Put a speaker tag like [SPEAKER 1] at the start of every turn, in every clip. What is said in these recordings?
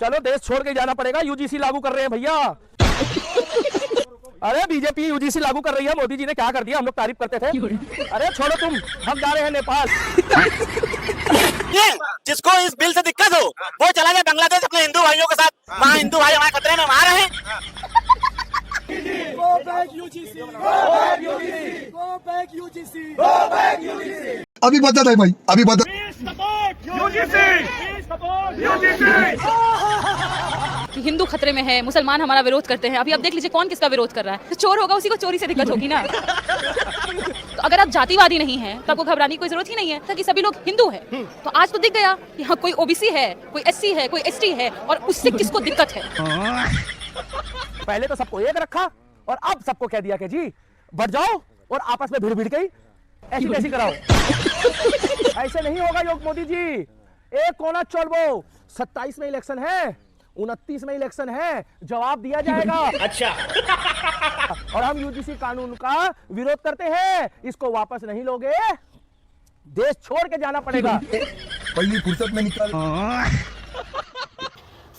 [SPEAKER 1] चलो देश छोड़ के जाना पड़ेगा, यूजीसी लागू कर रहे हैं भैया। अरे बीजेपी यूजीसी लागू कर रही है, मोदी जी ने क्या कर दिया, हम लोग तारीफ करते थे। अरे छोड़ो तुम, हम जा रहे हैं नेपाल।
[SPEAKER 2] जिसको इस बिल से दिक्कत हो वो चला जाए बांग्लादेश अपने हिंदू भाइयों के साथ, वहाँ हिंदू भाई हमारे खतरे में वहाँ रहे।
[SPEAKER 3] Go back UGC! Go back UGC! Go back UGC! Go back UGC!
[SPEAKER 4] अभी बदत है भाई, अभी बदत।
[SPEAKER 5] कि हिंदू खतरे में है, मुसलमान हमारा विरोध करते हैं। अभी आप देख लीजिए कौन किसका विरोध कर रहा है। तो चोर होगा उसी को चोरी से दिक्कत होगी ना। तो अगर आप जातिवादी नहीं हैं तो आपको घबराने की कोई जरूरत ही नहीं है, ताकि सभी लोग हिंदू हैं। तो आज तो दिख गया कि हाँ कोई ओबीसी है, कोई एससी है, कोई एसटी है, और उससे किसको दिक्कत है।
[SPEAKER 1] पहले तो सबको एक रखा और अब सबको कह दिया कि जी बढ़ जाओ और आपस में भिड़ गई ऐसी कैसी कराओ। ऐसे नहीं होगा योग मोदी जी, एक कोना छोड़ो। 27 में इलेक्शन है, 29 में इलेक्शन है, जवाब दिया जाएगा। अच्छा। और हम यूजीसी कानून का विरोध करते हैं, इसको वापस नहीं लोगे, देश छोड़ के जाना पड़ेगा।
[SPEAKER 4] पहली फुर्सत में निकाल।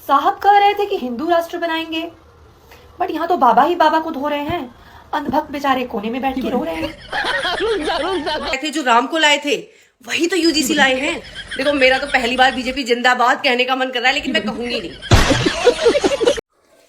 [SPEAKER 6] साहब कह रहे थे कि हिंदू राष्ट्र बनाएंगे, बट यहाँ तो बाबा ही बाबा को धो रहे हैं। अंधभक्त बेचारे कोने में बैठ के रो रहे हैं।
[SPEAKER 7] थे जो राम को लाए थे वही तो यूजीसी लाए हैं। देखो मेरा तो पहली बार बीजेपी जिंदाबाद कहने का मन कर रहा है, लेकिन मैं कहूंगी नहीं।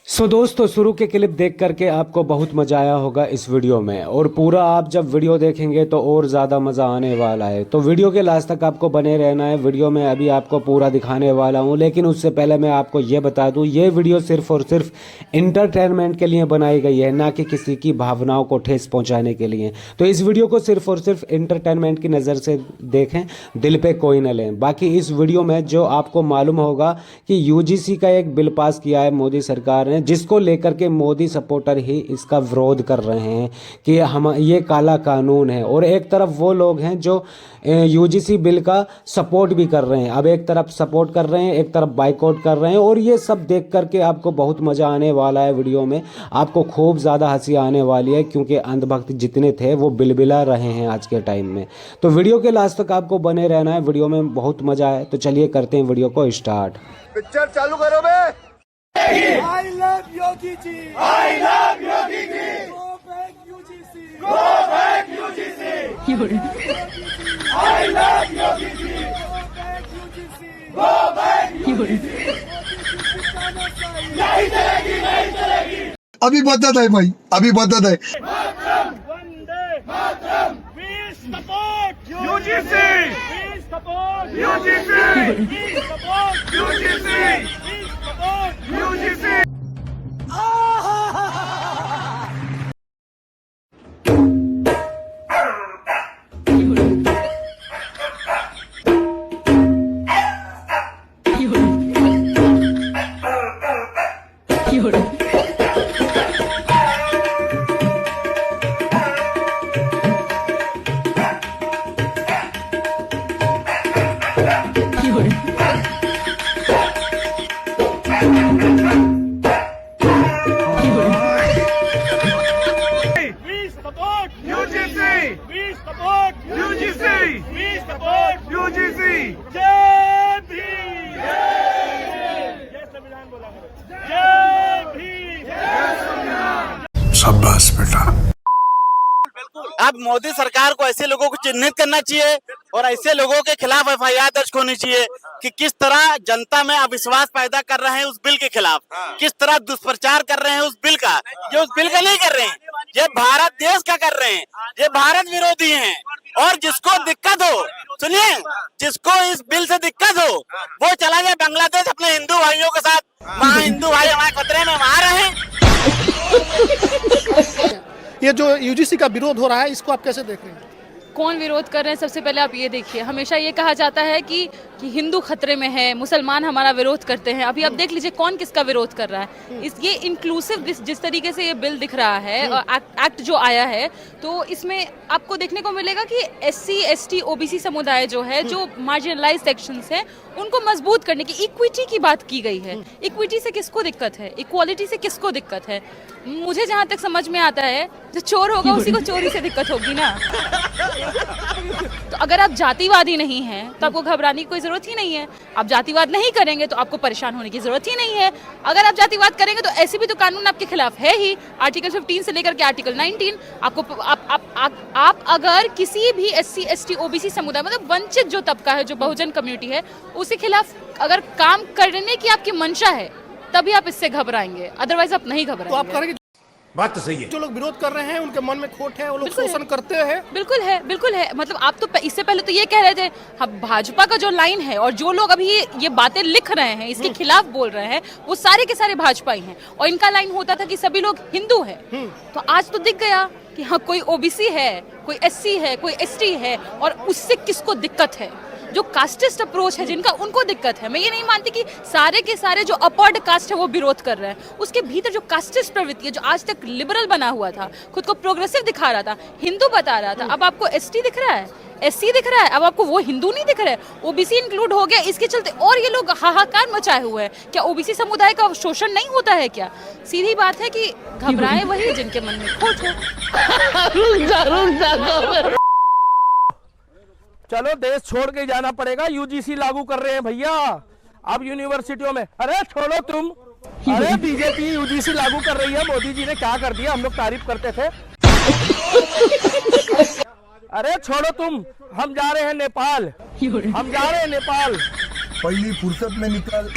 [SPEAKER 8] सो दोस्तों, शुरू के क्लिप देख करके आपको बहुत मज़ा आया होगा इस वीडियो में, और पूरा आप जब वीडियो देखेंगे तो और ज़्यादा मज़ा आने वाला है। तो वीडियो के लास्ट तक आपको बने रहना है। वीडियो में अभी आपको पूरा दिखाने वाला हूं, लेकिन उससे पहले मैं आपको ये बता दूं, ये वीडियो सिर्फ और सिर्फ इंटरटेनमेंट के लिए बनाई गई है, ना कि किसी की भावनाओं को ठेस पहुँचाने के लिए। तो इस वीडियो को सिर्फ और सिर्फ इंटरटेनमेंट की नज़र से देखें, दिल पर कोई न लें। बाकी इस वीडियो में जो आपको मालूम होगा कि यूजीसी का एक बिल पास किया है मोदी सरकार ने, जिसको लेकर के मोदी सपोर्टर ही इसका विरोध कर रहे हैं कि हम ये काला कानून है, और एक तरफ वो लोग हैं जो यूजीसी बिल का सपोर्ट भी कर रहे हैं। अब एक तरफ सपोर्ट कर रहे हैं, एक तरफ बाइकआउट कर रहे हैं, और ये सब देख करके आपको बहुत मज़ा आने वाला है। वीडियो में आपको खूब ज़्यादा हंसी आने वाली है, क्योंकि अंधभक्त जितने थे वो बिलबिला रहे हैं आज के टाइम में। तो वीडियो के लास्ट तक आपको बने रहना है, वीडियो में बहुत मज़ा है। तो चलिए करते हैं वीडियो को स्टार्ट।
[SPEAKER 4] पिक्चर चालू करो बे।
[SPEAKER 3] I love Yogi Ji! I love Yogi Ji! Go back UGC! Go back UGC! I love Yogi Ji! Go back UGC! Go back UGC! नहीं चलेगी, नहीं चलेगी।
[SPEAKER 4] अभी बदत है भाई, अभी बदत है।
[SPEAKER 3] Vande Mataram! We support UGC! We support UGC! We support UGC! UGC!
[SPEAKER 4] शाबाश बेटा।
[SPEAKER 2] अब मोदी सरकार को ऐसे लोगों को चिन्हित करना चाहिए और ऐसे लोगों के खिलाफ एफआईआर दर्ज होनी चाहिए कि किस तरह जनता में अविश्वास पैदा कर रहे हैं उस बिल के खिलाफ, किस तरह दुष्प्रचार कर रहे हैं उस बिल का। ये उस बिल का नहीं कर रहे हैं, ये भारत देश का कर रहे हैं, ये भारत विरोधी हैं। और जिसको दिक्कत हो, सुनिए, जिसको इस बिल से दिक्कत हो वो चला जाए बांग्लादेश अपने हिंदू भाइयों के साथ, वहाँ हिंदू भाई हमारे खतरे में वहाँ रहे।
[SPEAKER 9] ये जो यूजीसी का विरोध हो रहा है, इसको आप कैसे देख रहे हैं?
[SPEAKER 5] कौन विरोध कर रहे हैं? सबसे पहले आप ये देखिए, हमेशा ये कहा जाता है कि हिंदू खतरे में है, मुसलमान हमारा विरोध करते हैं। अभी आप देख लीजिए कौन किसका विरोध कर रहा है। ये इंक्लूसिव जिस तरीके से ये बिल दिख रहा है, एक्ट जो आया है, तो इसमें आपको देखने को मिलेगा कि एससी, एसटी, ओबीसी समुदाय जो है, जो मार्जिनलाइज्ड सेक्शंस हैं, उनको मजबूत करने की, इक्विटी की बात की गई है। इक्विटी से किसको दिक्कत है? इक्वालिटी से किसको दिक्कत है? मुझे जहाँ तक समझ में आता है, जो चोर होगा उसी को चोरी से दिक्कत होगी ना। तो अगर आप जातिवादी नहीं हैं तो आपको घबराने की कोई जरूरत ही नहीं है। आप जातिवाद नहीं करेंगे तो आपको परेशान होने की जरूरत ही नहीं है। अगर आप जातिवाद करेंगे तो ऐसे भी तो कानून आपके खिलाफ है ही, आर्टिकल 15 से लेकर के आर्टिकल 19। आपको आप अगर किसी भी SC ST OBC समुदाय मतलब वंचित जो तबका है, जो बहुजन कम्युनिटी है, उसके खिलाफ अगर काम करने की आपकी मंशा है तभी आप इससे घबराएंगे, अदरवाइज आप नहीं
[SPEAKER 9] तो आप
[SPEAKER 5] घबराएंगे।
[SPEAKER 9] कह रहे हैं कि
[SPEAKER 1] बात तो सही है।
[SPEAKER 9] जो लोग विरोध कर रहे हैं उनके मन में खोट है, वो लोग शोषण करते हैं।
[SPEAKER 5] बिल्कुल है, बिल्कुल है। मतलब आप तो इससे पहले तो ये कह रहे थे, हम भाजपा का जो लाइन है और जो लोग अभी ये बातें लिख रहे हैं, इसके खिलाफ बोल रहे हैं, वो सारे के सारे भाजपा ही हैं। और इनका लाइन होता था कि सभी लोग हिंदू हैं। तो आज तो दिख गया कि हाँ, कोई OBC है, कोई SC है, कोई ST है, और उससे किसको दिक्कत है? जो कास्टिस्ट अप्रोच है जिनका, उनको दिक्कत है। मैं ये नहीं मानती कि सारे के सारे जो अपर्ड कास्ट है वो विरोध कर रहे हैं। उसके भीतर जो कास्टिस्ट प्रवृत्ति है, जो आज तक लिबरल बना हुआ था, खुद को प्रोग्रेसिव दिखा रहा था, हिंदू बता रहा था, अब आपको ST दिख रहा है, SC दिख रहा है, अब आपको वो हिंदू नहीं दिख रहा है, OBC इंक्लूड हो गया। इसके चलते और ये लोग हाहाकार मचाए हुए हैं। क्या OBC समुदाय का शोषण नहीं होता है क्या? सीधी बात है कि घबराए वही जिनके मन में खोट हो।
[SPEAKER 1] चलो देश छोड़ के जाना पड़ेगा, UGC लागू कर रहे हैं भैया अब यूनिवर्सिटियों में। अरे छोड़ो तुम, अरे बीजेपी UGC लागू कर रही है, मोदी जी ने क्या कर दिया, हम लोग तारीफ करते थे। अरे छोड़ो तुम, हम जा रहे हैं नेपाल, हम जा रहे हैं नेपाल।
[SPEAKER 4] पहली फुर्सत में निकाल।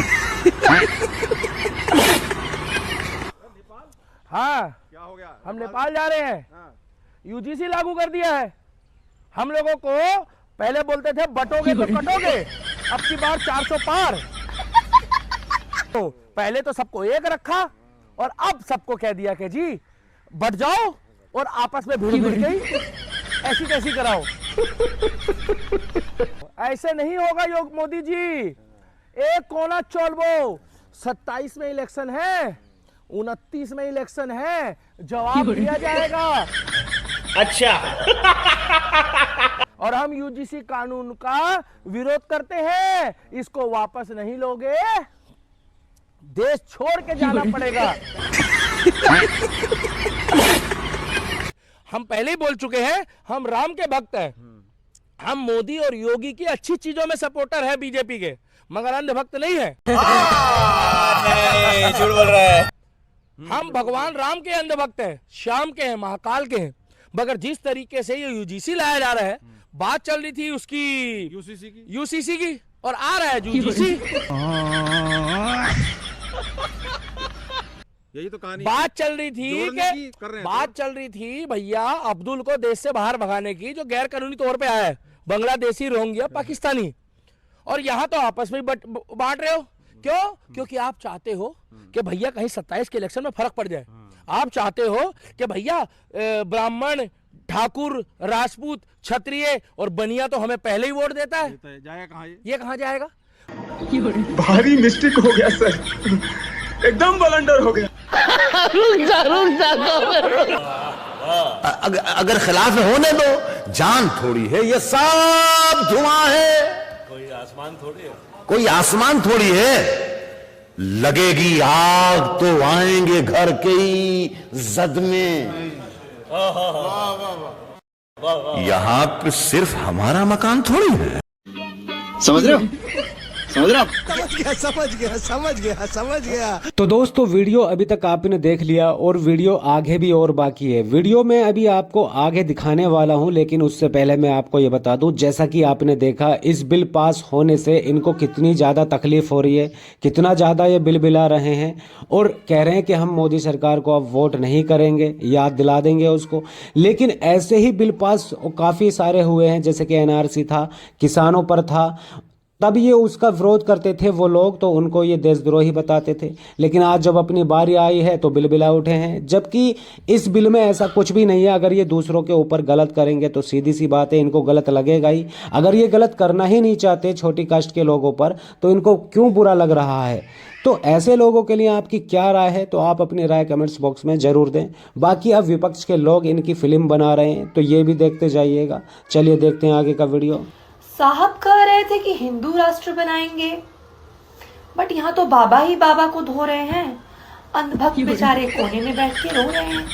[SPEAKER 1] हाँ, क्या हो गया? हम नेपाल जा रहे हैं। UGC लागू कर दिया है। हम लोगों को पहले बोलते थे बटोगे तो कटोगे, अब की बार 400 पार। तो पहले तो सबको एक रखा और अब सबको कह दिया कि जी बट जाओ और आपस में भिड़ गई, ऐसी कैसी कराओ। ऐसे नहीं होगा योग मोदी जी, एक कोना चोलबो। 27 में इलेक्शन है, 29 में इलेक्शन है, जवाब दिया जाएगा। अच्छा। और हम UGC कानून का विरोध करते हैं, इसको वापस नहीं लोगे, देश छोड़ के जाना पड़ेगा। हम पहले ही बोल चुके हैं, हम राम के भक्त हैं। हम मोदी और योगी की अच्छी चीजों में सपोर्टर है बीजेपी के, मगर अंध भक्त नहीं है।
[SPEAKER 2] झूठ बोल रहा है।
[SPEAKER 1] हम भगवान राम के अंध भक्त हैं, श्याम के हैं, महाकाल के हैं। मगर जिस तरीके से ये UGC लाया जा रहा है, बात चल रही थी उसकी UCC की और आ रहा है UGC।
[SPEAKER 10] यही तो कहानी।
[SPEAKER 1] बात चल रही थी भैया अब्दुल को देश से बाहर भगाने की, जो गैर कानूनी तौर पे आया है, बांग्लादेशी, रोहिंग्या, पाकिस्तानी। और यहाँ तो आपस में बांट रहे हो। क्यों? क्योंकि आप चाहते हो कि भैया कहीं 27 के इलेक्शन में फर्क पड़ जाए। आप चाहते हो कि भैया ब्राह्मण, ठाकुर, राजपूत, क्षत्रिय और बनिया तो हमें पहले ही वोट देता है।
[SPEAKER 10] जाएगा कहाँ
[SPEAKER 1] ये कहाँ जाएगा?
[SPEAKER 4] भारी मिस्टेक हो गया सर, एकदम ब्लंडर हो गया।
[SPEAKER 11] अगर खिलाफ होने दो, जान थोड़ी है, ये सब धुआं है, कोई आसमान थोड़ी है। लगेगी आग तो आएंगे घर के ही जद में। यहाँ पे सिर्फ हमारा मकान थोड़ी है।
[SPEAKER 10] समझ रहे हो?
[SPEAKER 4] समझ गया।
[SPEAKER 8] तो दोस्तों वीडियो अभी तक आपने देख लिया और वीडियो आगे भी और बाकी है। वीडियो में अभी आपको आगे दिखाने वाला हूं, लेकिन उससे पहले मैं आपको ये बता दूं, जैसा कि आपने देखा इस बिल पास होने से इनको कितनी ज़्यादा तकलीफ हो रही है, कितना ज़्यादा ये बिल बिला रहे हैं और कह रहे हैं कि हम मोदी सरकार को अब वोट नहीं करेंगे, याद दिला देंगे उसको। लेकिन ऐसे ही बिल पास काफ़ी सारे हुए हैं, जैसे कि NRC था, किसानों पर था, तब ये उसका विरोध करते थे वो लोग, तो उनको ये देशद्रोही बताते थे। लेकिन आज जब अपनी बारी आई है तो बिल बिला उठे हैं, जबकि इस बिल में ऐसा कुछ भी नहीं है। अगर ये दूसरों के ऊपर गलत करेंगे तो सीधी सी बात है, इनको गलत लगेगा ही। अगर ये गलत करना ही नहीं चाहते छोटी कास्ट के लोगों पर, तो इनको क्यों बुरा लग रहा है? तो ऐसे लोगों के लिए आपकी क्या राय है, तो आप अपनी राय कमेंट्स बॉक्स में ज़रूर दें। बाकी अब विपक्ष के लोग इनकी फिल्म बना रहे हैं, तो ये भी देखते जाइएगा। चलिए देखते हैं आगे का वीडियो।
[SPEAKER 6] साहब कह रहे थे कि हिंदू राष्ट्र बनाएंगे, बट यहाँ तो बाबा ही बाबा को धो रहे हैं, अंधभक्त बेचारे कोने में बैठ के रो रहे हैं।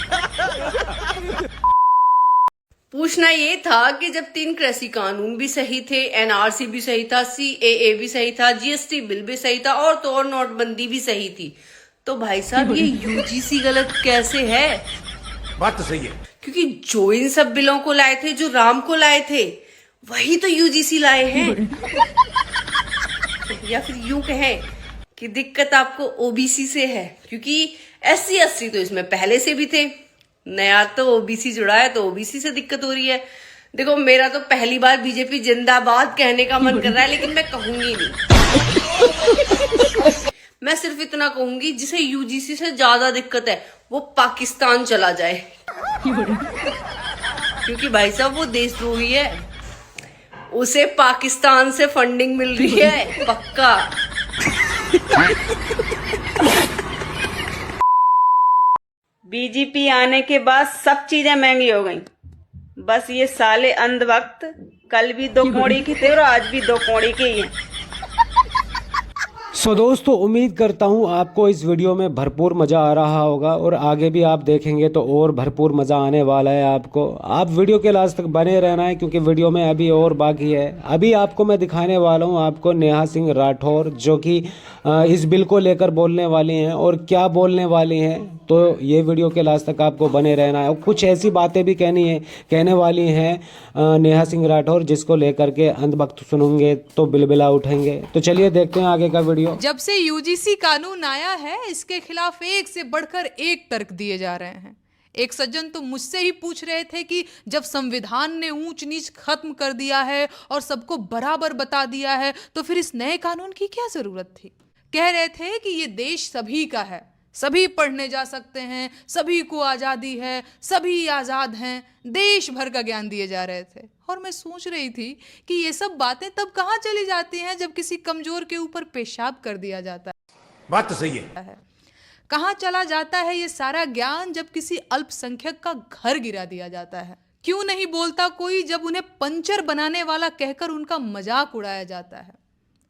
[SPEAKER 7] पूछना ये था कि जब 3 कृषि कानून भी सही थे, एनआरसी भी सही था, सीएए भी सही था, जीएसटी बिल भी सही था और तो और नोटबंदी भी सही थी, तो भाई साहब ये यूजीसी गलत कैसे है?
[SPEAKER 11] बात तो सही है।
[SPEAKER 7] क्योंकि जो इन सब बिलों को लाए थे, जो राम को लाए थे, वही तो यूजीसी लाए हैं। या फिर यूं कहें कि दिक्कत आपको ओबीसी से है, क्योंकि SC ST तो इसमें पहले से भी थे, नया तो ओबीसी जुड़ा है तो ओबीसी से दिक्कत हो रही है। देखो मेरा तो पहली बार बीजेपी जिंदाबाद कहने का मन कर रहा है, लेकिन मैं कहूंगी नहीं। मैं सिर्फ इतना कहूंगी, जिसे यूजीसी से ज्यादा दिक्कत है वो पाकिस्तान चला जाए, क्योंकि भाई साहब वो देशद्रोही है, उसे पाकिस्तान से फंडिंग मिल रही है पक्का।
[SPEAKER 12] बीजेपी आने के बाद सब चीजें महंगी हो गई। बस ये साले अंधभक्त कल भी 2 कौड़ी के थे और आज भी 2 कौड़ी के ही हैं।
[SPEAKER 8] सो दोस्तों, उम्मीद करता हूँ आपको इस वीडियो में भरपूर मज़ा आ रहा होगा और आगे भी आप देखेंगे तो और भरपूर मज़ा आने वाला है आपको। आप वीडियो के लास्ट तक बने रहना है, क्योंकि वीडियो में अभी और बाकी है। अभी आपको मैं दिखाने वाला हूँ आपको नेहा सिंह राठौर, जो कि इस बिल को लेकर बोलने वाली हैं और क्या बोलने वाली हैं, तो ये वीडियो के लास्ट तक आपको बने रहना है। और कुछ ऐसी बातें भी कहने वाली हैं नेहा सिंह राठौर, जिसको लेकर के अंधभक्त सुनेंगे तो बिलबिला उठेंगे। तो चलिए देखते हैं आगे का वीडियो।
[SPEAKER 13] जब से यूजीसी कानून आया है, इसके खिलाफ एक से बढ़कर एक तर्क दिए जा रहे हैं। एक सज्जन तो मुझसे ही पूछ रहे थे कि जब संविधान ने ऊंच नीच खत्म कर दिया है और सबको बराबर बता दिया है, तो फिर इस नए कानून की क्या जरूरत थी? कह रहे थे कि ये देश सभी का है, सभी पढ़ने जा सकते हैं, सभी को आज़ादी है, सभी आज़ाद हैं, देश भर का ज्ञान दिए जा रहे थे। और मैं सोच रही थी कि ये सब बातें तब कहाँ चली जाती हैं जब किसी कमजोर के ऊपर पेशाब कर दिया जाता है।
[SPEAKER 11] बात तो सही है।
[SPEAKER 13] कहाँ चला जाता है ये सारा ज्ञान जब किसी अल्पसंख्यक का घर गिरा दिया जाता है? क्यों नहीं बोलता कोई जब उन्हें पंचर बनाने वाला कहकर उनका मजाक उड़ाया जाता है?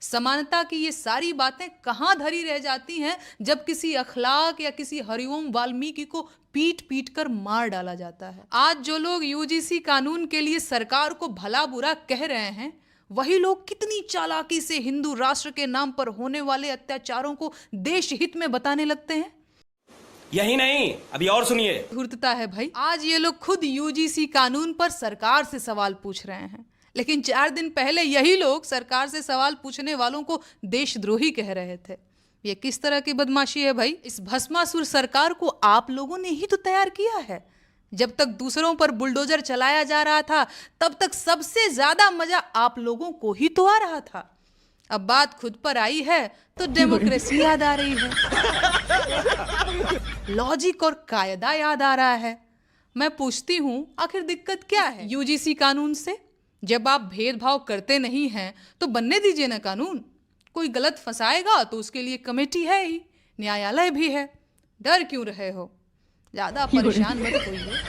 [SPEAKER 13] समानता की ये सारी बातें कहाँ धरी रह जाती हैं जब किसी अखलाक या किसी हरिओम वाल्मीकि को पीट पीट कर मार डाला जाता है? आज जो लोग यूजीसी कानून के लिए सरकार को भला बुरा कह रहे हैं, वही लोग कितनी चालाकी से हिंदू राष्ट्र के नाम पर होने वाले अत्याचारों को देश हित में बताने लगते हैं।
[SPEAKER 14] यही नहीं, अभी और सुनिए।
[SPEAKER 13] धूर्तता है भाई। आज ये लोग खुद यूजीसी कानून पर सरकार से सवाल पूछ रहे हैं, लेकिन 4 दिन पहले यही लोग सरकार से सवाल पूछने वालों को देशद्रोही कह रहे थे। ये किस तरह की बदमाशी है भाई? इस भस्मासुर सरकार को आप लोगों ने ही तो तैयार किया है। जब तक दूसरों पर बुलडोजर चलाया जा रहा था, तब तक सबसे ज्यादा मजा आप लोगों को ही तो आ रहा था। अब बात खुद पर आई है तो डेमोक्रेसी याद आ रही है, लॉजिक और कायदा याद आ रहा है। मैं पूछती हूँ, आखिर दिक्कत क्या है यूजीसी कानून से? जब आप भेदभाव करते नहीं हैं तो बनने दीजिए ना कानून। कोई गलत फंसाएगा तो उसके लिए कमेटी है ही, न्यायालय भी है। डर क्यों रहे हो? ज्यादा परेशान मत होइए।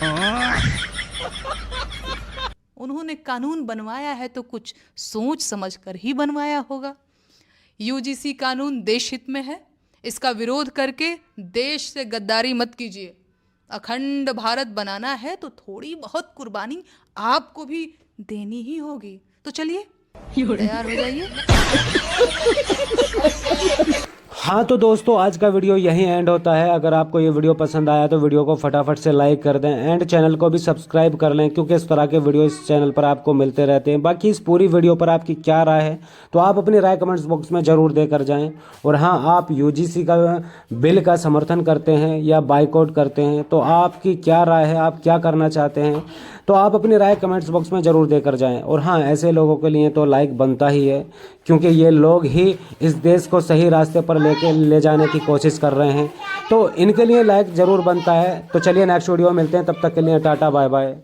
[SPEAKER 13] उन्होंने कानून बनवाया है तो कुछ सोच समझ कर ही बनवाया होगा। यूजीसी कानून देश हित में है, इसका विरोध करके देश से गद्दारी मत कीजिए। अखंड भारत बनाना है तो थोड़ी बहुत कुर्बानी आपको भी देनी ही होगी। तो चलिए तैयार हो जाइए।
[SPEAKER 8] हाँ तो दोस्तों, आज का वीडियो यहीं एंड होता है। अगर आपको ये वीडियो पसंद आया तो वीडियो को फटाफट से लाइक कर दें एंड चैनल को भी सब्सक्राइब कर लें, क्योंकि इस तरह के वीडियो इस चैनल पर आपको मिलते रहते हैं। बाकी इस पूरी वीडियो पर आपकी क्या राय है तो आप अपनी राय कमेंट्स बॉक्स में ज़रूर देकर जाएं। और हाँ, आप यूजीसी का बिल का समर्थन करते हैं या बाइकआउट करते हैं तो आपकी क्या राय है, आप क्या करना चाहते हैं, तो आप अपनी राय कमेंट्स बॉक्स में ज़रूर देकर जाएं। और हाँ, ऐसे लोगों के लिए तो लाइक बनता ही है, क्योंकि ये लोग ही इस देश को सही रास्ते पर ले जाने की कोशिश कर रहे हैं, तो इनके लिए लाइक ज़रूर बनता है। तो चलिए नेक्स्ट वीडियो में मिलते हैं, तब तक के लिए टाटा बाय बाय।